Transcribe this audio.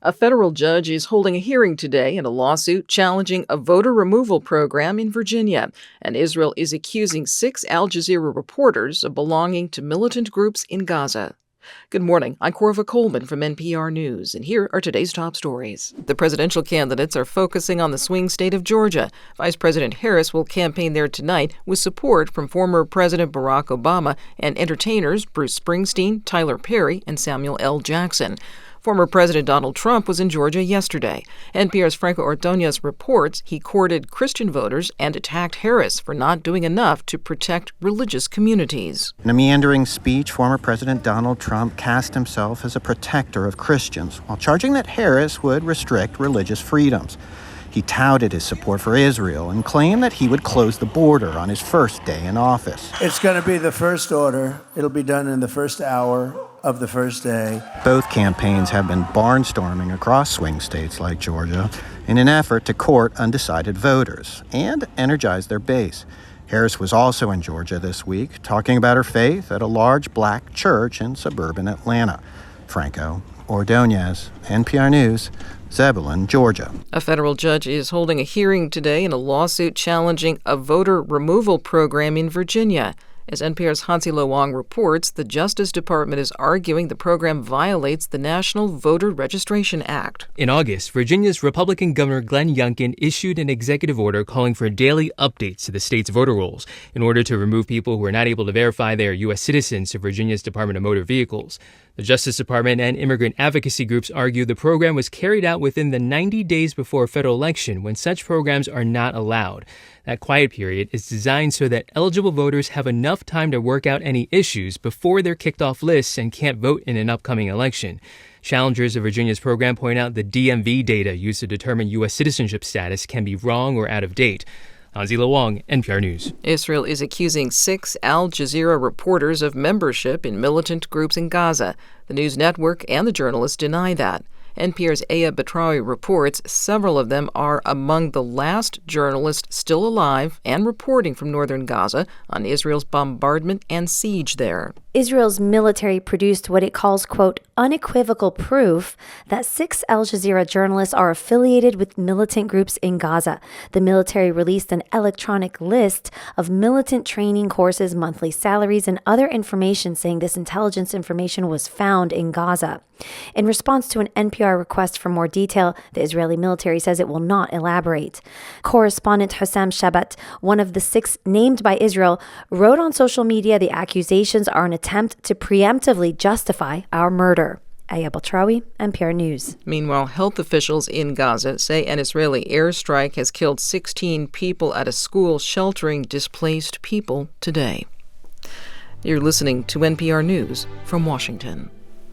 A federal judge is holding a hearing today in a lawsuit challenging a voter removal program in Virginia, and Israel is accusing 6 Al Jazeera reporters of belonging to militant groups in Gaza. Good morning, I'm Corva Coleman from NPR News, and here are today's top stories. The presidential candidates are focusing on the swing state of Georgia. Vice President Harris will campaign there tonight with support from former President Barack Obama and entertainers Bruce Springsteen, Tyler Perry, and Samuel L. Jackson. Former President Donald Trump was in Georgia yesterday. NPR's Franco Ordonez reports he courted Christian voters and attacked Harris for not doing enough to protect religious communities. In a meandering speech, former President Donald Trump cast himself as a protector of Christians while charging that Harris would restrict religious freedoms. He touted his support for Israel and claimed that he would close the border on his first day in office. It's going to be the first order. It'll be done in the first hour of the first day. Both campaigns have been barnstorming across swing states like Georgia in an effort to court undecided voters and energize their base. Harris was also in Georgia this week, talking about her faith at a large black church in suburban Atlanta. Franco Ordonez, NPR News, Zebulon, Georgia. A federal judge is holding a hearing today in a lawsuit challenging a voter removal program in Virginia. As NPR's Hansi Lo Wang reports, the Justice Department is arguing the program violates the National Voter Registration Act. In August, Virginia's Republican Governor Glenn Youngkin issued an executive order calling for daily updates to the state's voter rolls in order to remove people who are not able to verify they are U.S. citizens to Virginia's Department of Motor Vehicles. The Justice Department and immigrant advocacy groups argue the program was carried out within the 90 days before a federal election when such programs are not allowed. That quiet period is designed so that eligible voters have enough time to work out any issues before they're kicked off lists and can't vote in an upcoming election. Challengers of Virginia's program point out the DMV data used to determine U.S. citizenship status can be wrong or out of date. Hansi Lo Wang, NPR News. Israel is accusing 6 Al Jazeera reporters of membership in militant groups in Gaza. The news network and the journalists deny that. NPR's Aya Batrawi reports several of them are among the last journalists still alive and reporting from northern Gaza on Israel's bombardment and siege there. Israel's military produced what it calls, quote, unequivocal proof that 6 Al Jazeera journalists are affiliated with militant groups in Gaza. The military released an electronic list of militant training courses, monthly salaries, and other information saying this intelligence information was found in Gaza. In response to an NPR request for more detail, the Israeli military says it will not elaborate. Correspondent Hussam Shabat, one of the 6 named by Israel, wrote on social media the accusations are an attempt to preemptively justify our murder. Aya Batrawi, NPR News. Meanwhile, health officials in Gaza say an Israeli airstrike has killed 16 people at a school sheltering displaced people today. You're listening to NPR News from Washington.